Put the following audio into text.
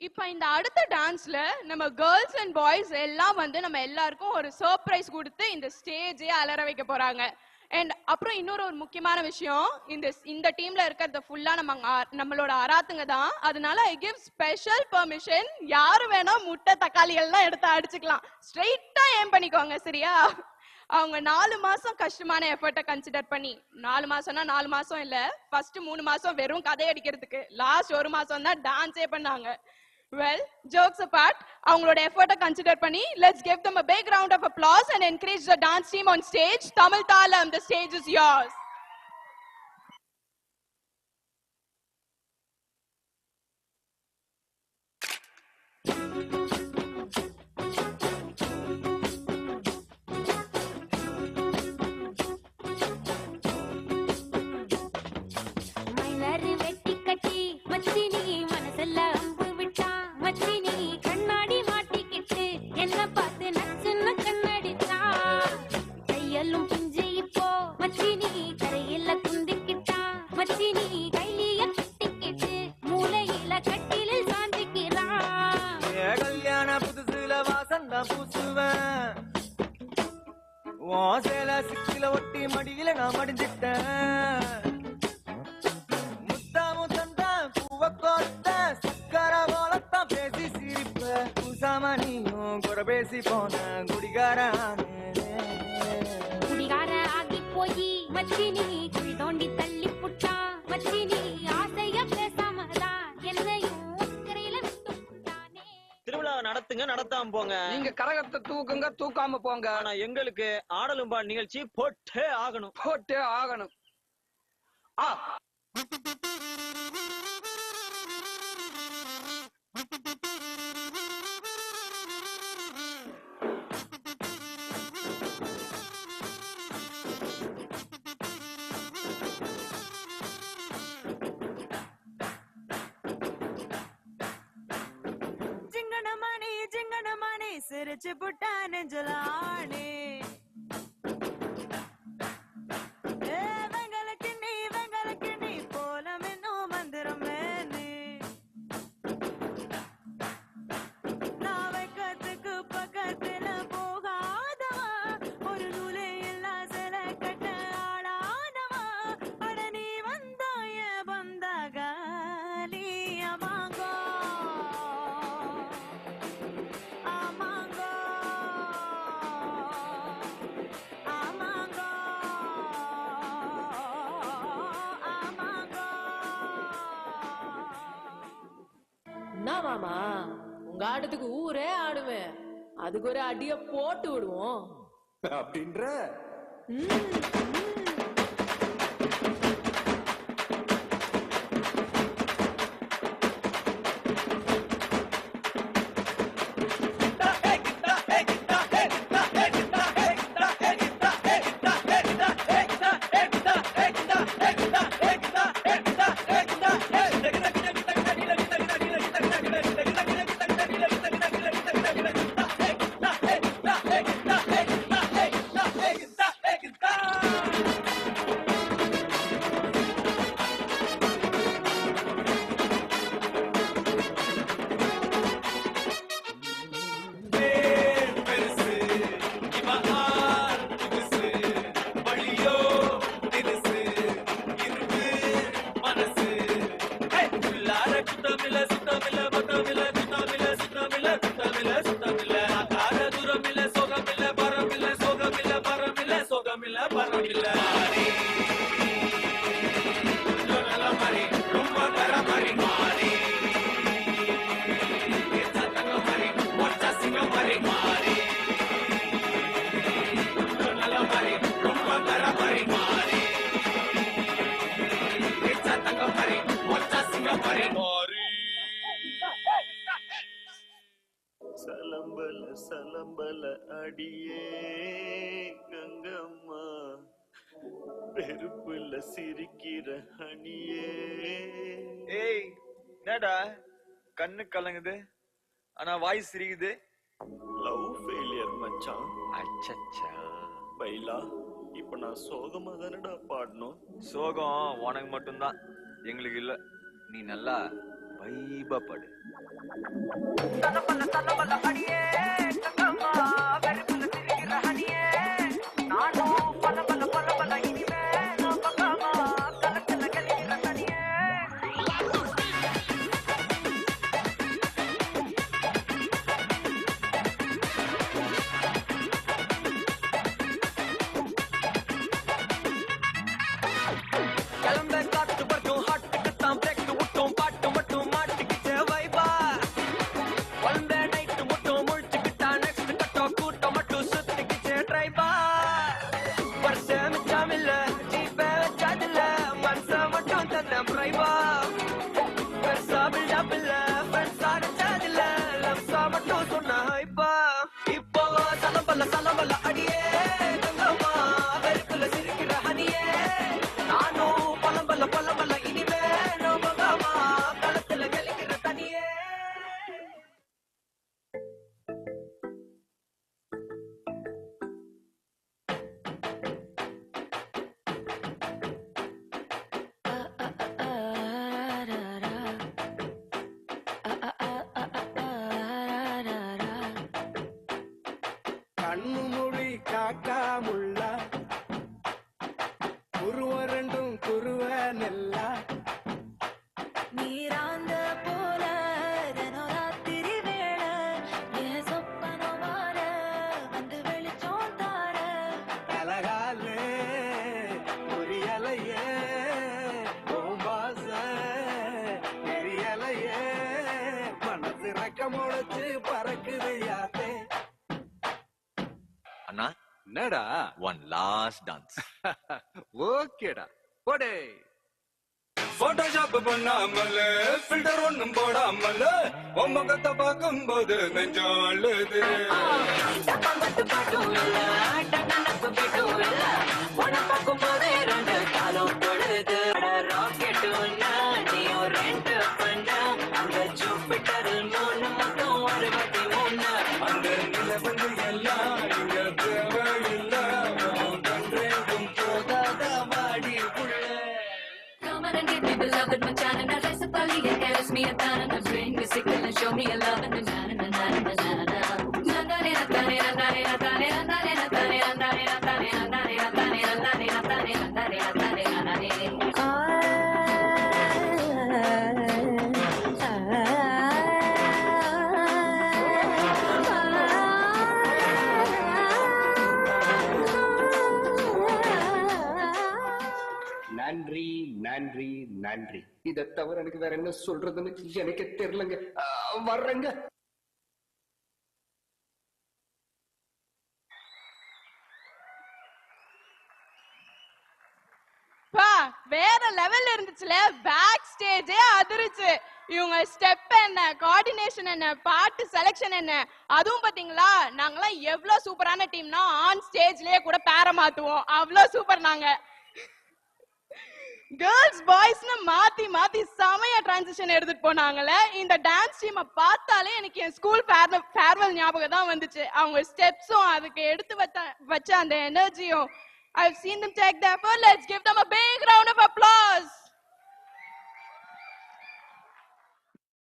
இப்ப இந்த அடுத்த டான்ஸ்ல நம்ம கேர்ள்ஸ் அண்ட் பாய்ஸ் எல்லாம் வந்து நம்ம எல்லாருக்கும் ஒரு சர்ப்ரைஸ் கொடுத்து இந்த ஸ்டேஜே அலற வைக்க போறாங்க. அண்ட் அப்புறம் இன்னொரு ஒரு முக்கியமான விஷயம், இந்த டீம்ல இருக்கிறது ஃபுல்லா நம்மளோட அராத்துங்க தான். அதனால ஐ கிவ் ஸ்பெஷல் பெர்மிஷன், யாரு வேணா முட்டை தக்காளி எல்லாம் எடுத்து அடிச்சுக்கலாம். ஸ்ட்ரெயிட்டா ஏம் பண்ணிக்கோங்க, சரியா? அவங்க 4 மாசம் கஷ்டமான எஃபர்ட்டை கன்சிடர் பண்ணி, 4 மாசம்னா 4 மாசம் இல்ல, ஃபர்ஸ்ட் 3 மாசம் வெறும் கதை அடிக்கிறதுக்கு, லாஸ்ட் 1 மாசம் தான் டான்ஸே பண்ணாங்க. Well, jokes apart, அவங்களோட எஃபர்ட்டை கன்சிடர் பண்ணி let's give them a big round of applause and encourage the dance team on stage. Tamil Thalam, the stage is yours. தூக்காம போங்க. ஆனா எங்களுக்கு ஆடலும் பாடல் நிகழ்ச்சி போட்டே ஆகணும். சிரிச்சு புட்டா நெஞ்சலானே வெங்கலக்கு நீ போல இன்னும் மந்திரமே நான் வைக்கத்துக்கு பக்கத்துல போகாதவா, ஒரு நூலே எல்லாம் சில கட்ட ஆடாதவா, அட நீ வந்தாய வந்தாக நீயமாங்கோ மாமா, உங்க ஆட்டத்துக்கு ஊரே ஆடுவேன், அதுக்கு ஒரு அடிய போட்டு விடுவோம் அப்படின்ற. சலம்பல அடியே கங்கம்மா, பெருப்புல சிரிக்கிற அணியே. ஏய், என்னடா கண்ணு கலங்குது ஆனா வாய் சிரிக்குது? லவ் ஃபெயிலியர் மச்சான். அச்சச்சா பைலா, இப்ப நான் சோகமா தானடா பாடணும். சோகம் உனக்கு மட்டும்தான், எங்களுக்கு இல்ல. நீ நல்லா வைபா படு. கண்ணு மொழி காக்காமுள்ள குருவ ரெண்டும் குருவ நெல்லா நீராந்த போல தினராத்திரி வேளை என் சொப்பனம் மாற வந்து வெளிச்சம் தார அழகாலே பொரியலையே ஓம்பாச எரியலையே மனசு ரெக்க முளைச்சு பறக்குது யாத்தே. அண்ணா என்னடா ஒன் லாஸ்ட் டான்ஸ். ஓகேடா போடே. போட்டோஷாப் பண்ணாமல ஃபில்டர் ஒண்ணும் போடாமல உன் முகத்தை பார்க்கும்போது நெஞ்சம் அழுது. பங்கத்து பாட்டும் இல்ல டனப்பு பிட்டும் இல்ல உன பார்க்கும் போதே ரெண்டு காலம் தொழுது ராக்கெட்டும் நீயும் ரெண்டு பண்ண அங்க ஜூபிட்டரில் 3 மொத்தம் 63 அந்த நிலவந்து எல்லாம் இங்க தேவையில்ல கண்டேக்கும் போதாத வாடி புள்ள. Come on and give me beloved Machan and I rest up and caress me a tan and bring me sickle and show me a love and na na na na na na na. Nandane nandane nandane nandane nandane nandane nandane nandane nandane nandane nandane nandane nandane nandane nandane. நன்றி நன்றி நன்றி. இதை தவிர எனக்கு வேற என்ன சொல்றதுன்னு எனக்கு தெரியலங்க. வர்றேங்க. வேற லெவல்ல இருந்துச்சுல. பேக் ஸ்டேஜே அதிருச்சு. இவங்க ஸ்டெப் என்ன, கோஆர்டினேஷன் என்ன, பாட்டு செலக்ஷன் என்ன, அதுவும் பாத்தீங்களா நாங்கெல்லாம் எவ்வளவு சூப்பரான டீம்னா ஆன் ஸ்டேஜ்லயே கூட பேர மாத்துவோம். அவ்வளவு சூப்பர். நாங்க கேர்ள்ஸ் பாய்ஸ்னு மாத்தி மாத்தி செமையா டிரான்சிஷன் எடுத்துட்டு போனாங்கல்ல. இந்த டான்ஸ் டீமை பார்த்தாலே எனக்கு என் ஸ்கூல் ஃபேர்வெல் ஞாபகம் தான் வந்துச்சு. அவங்க ஸ்டெப்ஸும் அதுக்கு எடுத்து வச்ச அந்த எனர்ஜியும். I've seen them take the effort. Let's give them a big round of applause.